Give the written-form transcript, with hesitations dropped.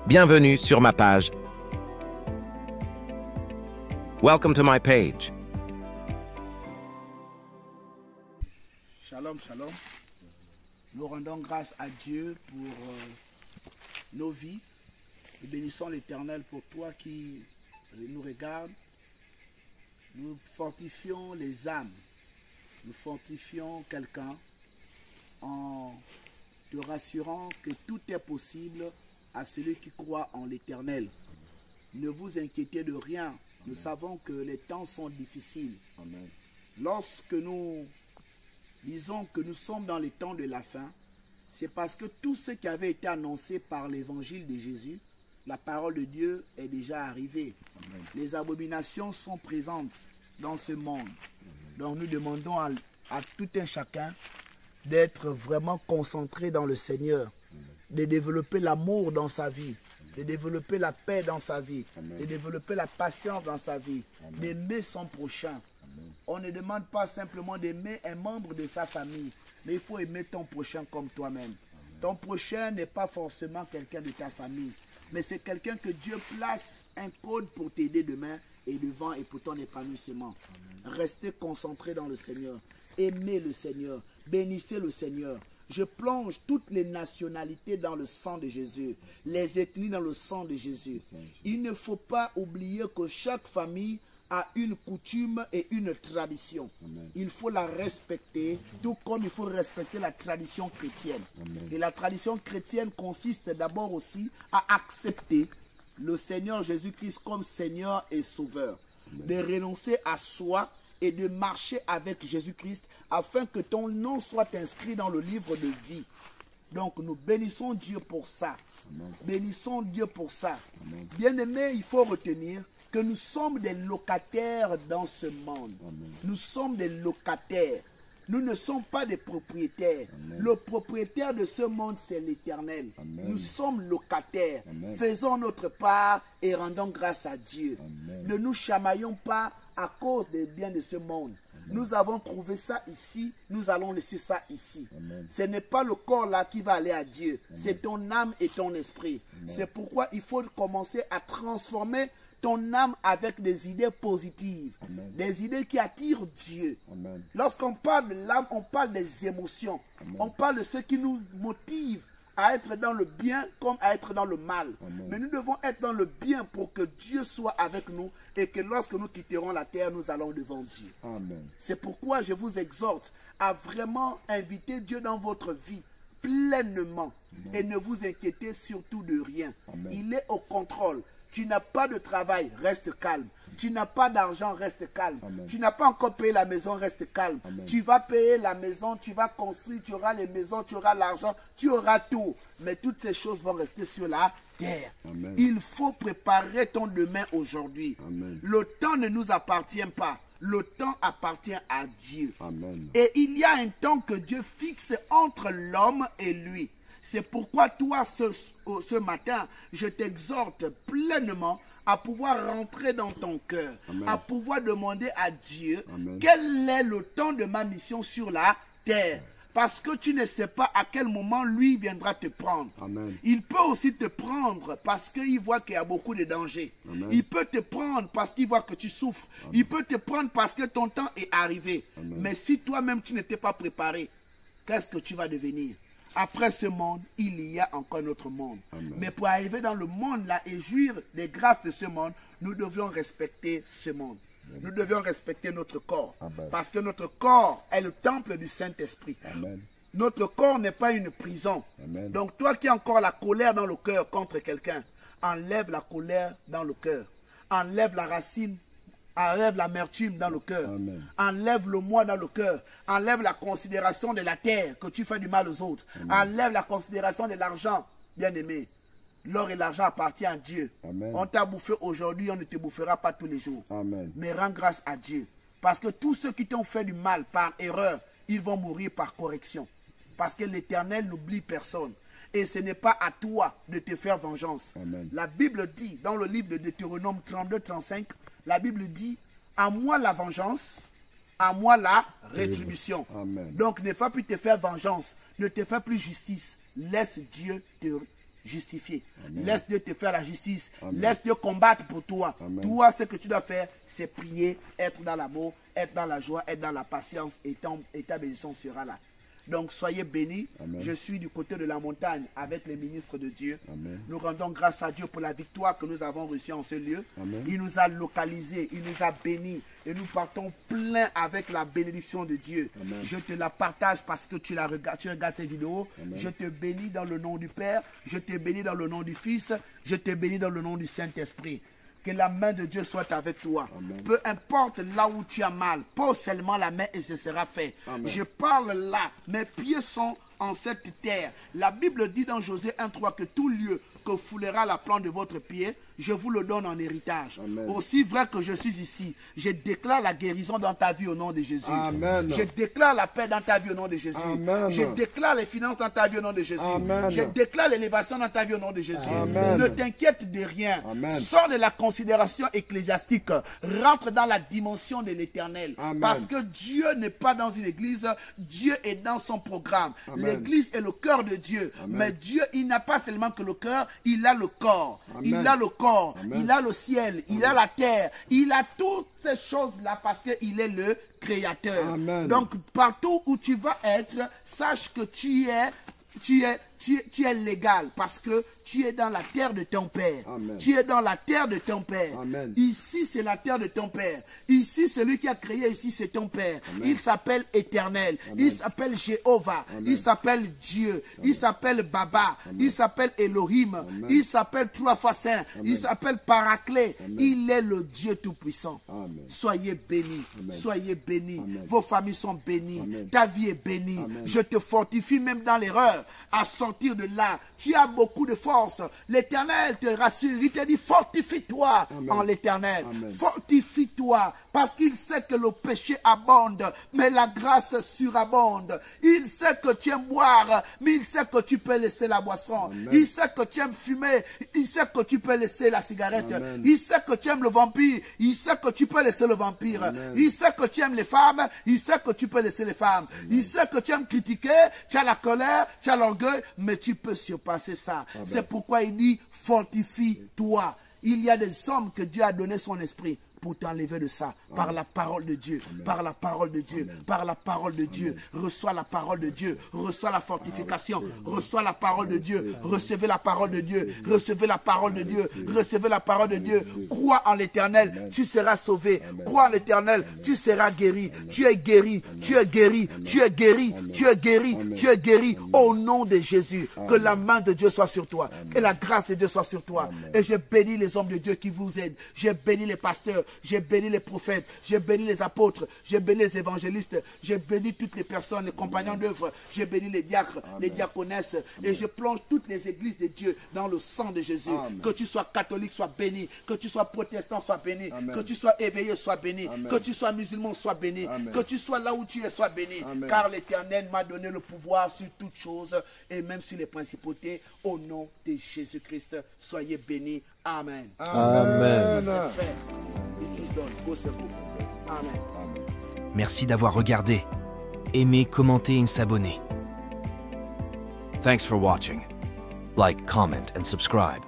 Bienvenue sur ma page. Welcome to my page. Shalom, shalom. Nous rendons grâce à Dieu pour nos vies et bénissons l'Éternel pour toi qui nous regarde. Nous fortifions les âmes. Nous fortifions quelqu'un en te rassurant que tout est possible à celui qui croit en l'Éternel. Ne vous inquiétez de rien. Amen. Nous savons que les temps sont difficiles. Amen. Lorsque nous disons que nous sommes dans les temps de la fin, c'est parce que tout ce qui avait été annoncé par l'évangile de Jésus, la parole de Dieu est déjà arrivée. Amen. Les abominations sont présentes dans ce monde. Amen. Donc nous demandons à tout un chacun d'être vraiment concentré dans le Seigneur, de développer l'amour dans sa vie, de développer la paix dans sa vie, Amen. De développer la patience dans sa vie, d'aimer son prochain. Amen. On ne demande pas simplement d'aimer un membre de sa famille, mais il faut aimer ton prochain comme toi-même. Ton prochain n'est pas forcément quelqu'un de ta famille, mais c'est quelqu'un que Dieu place un code pour t'aider demain et devant et pour ton épanouissement. Amen. Restez concentrés dans le Seigneur, aimez le Seigneur, bénissez le Seigneur. Je plonge toutes les nationalités dans le sang de Jésus, les ethnies dans le sang de Jésus. Il ne faut pas oublier que chaque famille a une coutume et une tradition. Amen. Il faut la respecter, tout comme il faut respecter la tradition chrétienne. Amen. Et la tradition chrétienne consiste d'abord aussi à accepter le Seigneur Jésus-Christ comme Seigneur et Sauveur. Amen. De renoncer à soi et de marcher avec Jésus-Christ afin que ton nom soit inscrit dans le livre de vie. Donc nous bénissons Dieu pour ça. Amen. Bénissons Dieu pour ça. Bien-aimés, il faut retenir que nous sommes des locataires dans ce monde. Amen. Nous sommes des locataires. Nous ne sommes pas des propriétaires. Amen. Le propriétaire de ce monde, c'est l'Éternel. Nous sommes locataires. Amen. Faisons notre part et rendons grâce à Dieu. Amen. Ne nous chamaillons pas à cause des biens de ce monde. Amen. Nous avons trouvé ça ici, nous allons laisser ça ici. Amen. Ce n'est pas le corps là qui va aller à Dieu, c'est ton âme et ton esprit. C'est pourquoi il faut commencer à transformer ton âme avec des idées positives, Amen. Des idées qui attirent Dieu. Lorsqu'on parle de l'âme, on parle des émotions. Amen. On parle de ce qui nous motive à être dans le bien comme à être dans le mal. Amen. Mais nous devons être dans le bien pour que Dieu soit avec nous et que lorsque nous quitterons la terre, nous allons devant Dieu. C'est pourquoi je vous exhorte à vraiment inviter Dieu dans votre vie pleinement. Amen. Et ne vous inquiétez surtout de rien. Amen. Il est au contrôle. Tu n'as pas de travail, reste calme. Tu n'as pas d'argent, reste calme. Amen. Tu n'as pas encore payé la maison, reste calme. Amen. Tu vas payer la maison, tu vas construire, tu auras les maisons, tu auras l'argent, tu auras tout. Mais toutes ces choses vont rester sur la terre. Amen. Il faut préparer ton demain aujourd'hui. Le temps ne nous appartient pas. Le temps appartient à Dieu. Amen. Et il y a un temps que Dieu fixe entre l'homme et lui. C'est pourquoi toi, ce matin, je t'exhorte pleinement à pouvoir rentrer dans ton cœur, à pouvoir demander à Dieu, Amen. Quel est le temps de ma mission sur la terre. Parce que tu ne sais pas à quel moment lui viendra te prendre. Amen. Il peut aussi te prendre parce qu'il voit qu'il y a beaucoup de dangers. Amen. Il peut te prendre parce qu'il voit que tu souffres. Amen. Il peut te prendre parce que ton temps est arrivé. Amen. Mais si toi-même tu n'étais pas préparé, qu'est-ce que tu vas devenir? Après ce monde, il y a encore un autre monde. Amen. Mais pour arriver dans le monde-là et jouir des grâces de ce monde, nous devions respecter ce monde. Amen. Nous devions respecter notre corps. Amen. Parce que notre corps est le temple du Saint-Esprit. Notre corps n'est pas une prison. Amen. Donc toi qui as encore la colère dans le cœur contre quelqu'un, enlève la colère dans le cœur. Enlève la racine. Enlève l'amertume dans le cœur. Enlève le moi dans le cœur. Enlève la considération de la terre, que tu fais du mal aux autres. Amen. Enlève la considération de l'argent, bien-aimé. L'or et l'argent appartiennent à Dieu. Amen. On t'a bouffé aujourd'hui, on ne te bouffera pas tous les jours. Amen. Mais rends grâce à Dieu. Parce que tous ceux qui t'ont fait du mal par erreur, ils vont mourir par correction. Parce que l'Éternel n'oublie personne. Et ce n'est pas à toi de te faire vengeance. Amen. La Bible dit, dans le livre de Deutéronome 32-35, la Bible dit, à moi la vengeance, à moi la rétribution. Amen. Donc ne fais plus te faire vengeance, ne te fais plus justice, laisse Dieu justifier. Amen. Laisse Dieu te faire la justice. Amen. Laisse Dieu combattre pour toi. Amen. Toi, ce que tu dois faire, c'est prier, être dans l'amour, être dans la joie, être dans la patience et ta bénédiction sera là. Donc soyez bénis. Amen. Je suis du côté de la montagne avec les ministres de Dieu. Amen. Nous rendons grâce à Dieu pour la victoire que nous avons reçue en ce lieu. Amen. Il nous a localisés, il nous a bénis et nous partons plein avec la bénédiction de Dieu. Amen. Je te la partage parce que tu regardes ces vidéos. Amen. Je te bénis dans le nom du Père, je te bénis dans le nom du Fils, je te bénis dans le nom du Saint-Esprit. Que la main de Dieu soit avec toi. Amen. Peu importe là où tu as mal, pose seulement la main et ce sera fait. Amen. Je parle là, mes pieds sont en cette terre. La Bible dit dans Josué 1:3 que tout lieu que foulera la plante de votre pied, je vous le donne en héritage. Amen. Aussi vrai que je suis ici, je déclare la guérison dans ta vie au nom de Jésus. Amen. Je déclare la paix dans ta vie au nom de Jésus. Amen. Je déclare les finances dans ta vie au nom de Jésus. Amen. Je déclare l'élévation dans ta vie au nom de Jésus. Amen. Ne t'inquiète de rien. Amen. Sors de la considération ecclésiastique. Rentre dans la dimension de l'éternel. Amen. Parce que Dieu n'est pas dans une église, Dieu est dans son programme. Amen. L'église est le cœur de Dieu. Amen. Mais Dieu, il n'a pas seulement que le cœur, il a le corps. Amen. Il a le corps, Amen. il a le ciel, il a la terre, il a toutes ces choses-là parce qu'il est le créateur. Amen. Donc, partout où tu vas être, sache que tu es légal parce que tu es dans la terre de ton père. Amen. Tu es dans la terre de ton père. Amen. Ici, c'est la terre de ton père. Ici, celui qui a créé ici, c'est ton père. Amen. Il s'appelle Éternel. Amen. Il s'appelle Jéhovah. Amen. Il s'appelle Dieu. Il s'appelle Baba. Amen. Il s'appelle Elohim. Amen. Il s'appelle Trois fois Saint. Amen. Il s'appelle Paraclet. Amen. Il est le Dieu Tout-Puissant. Amen. Soyez bénis. Amen. Soyez bénis. Amen. Vos familles sont bénies. Amen. Ta vie est bénie. Amen. Je te fortifie même dans l'erreur à sortir de là. Tu as beaucoup de force. L'Éternel te rassure. Il te dit fortifie-toi Amen. en l'Éternel. Amen. Fortifie-toi parce qu'il sait que le péché abonde, mais la grâce surabonde. Il sait que tu aimes boire, mais il sait que tu peux laisser la boisson. Amen. Il sait que tu aimes fumer, il sait que tu peux laisser la cigarette. Amen. Il sait que tu aimes le vampire, il sait que tu peux laisser le vampire. Amen. Il sait que tu aimes les femmes, il sait que tu peux laisser les femmes. Il sait que tu aimes critiquer, tu as la colère, tu as l'orgueil, mais tu peux surpasser ça. Amen. C'est pourquoi il dit fortifie-toi. Il y a des hommes que Dieu a donné son esprit pour t'enlever de ça, par la parole de Dieu, par la parole de Dieu, par la parole de Dieu. Reçois la parole de Dieu, reçois la fortification, reçois la parole de Dieu, recevez la parole de Dieu, recevez la parole de Dieu, recevez la parole de Dieu. Crois en l'Éternel, tu seras sauvé. Crois en l'Éternel, tu seras guéri. Tu es guéri, tu es guéri, tu es guéri, tu es guéri, tu es guéri. Au nom de Jésus, que la main de Dieu soit sur toi, que la grâce de Dieu soit sur toi. Et je bénis les hommes de Dieu qui vous aident. Je bénis les pasteurs, j'ai béni les prophètes, j'ai béni les apôtres, j'ai béni les évangélistes, j'ai béni toutes les personnes, les compagnons d'œuvre, j'ai béni les diacres, les diaconesses, et je plonge toutes les églises de Dieu dans le sang de Jésus. Amen. Que tu sois catholique, sois béni, que tu sois protestant, sois béni, Amen. que tu sois éveillé, sois béni, Amen. que tu sois musulman, sois béni, Amen. que tu sois là où tu es, sois béni, Amen. car l'Éternel m'a donné le pouvoir sur toutes choses, et même sur les principautés, au nom de Jésus-Christ, soyez bénis. Amen. Amen. C'est fait. Il tous donne. Go, c'est beau. Amen. Merci d'avoir regardé. Aimez, commentez et s'abonner. Thanks for watching. Like, comment and subscribe.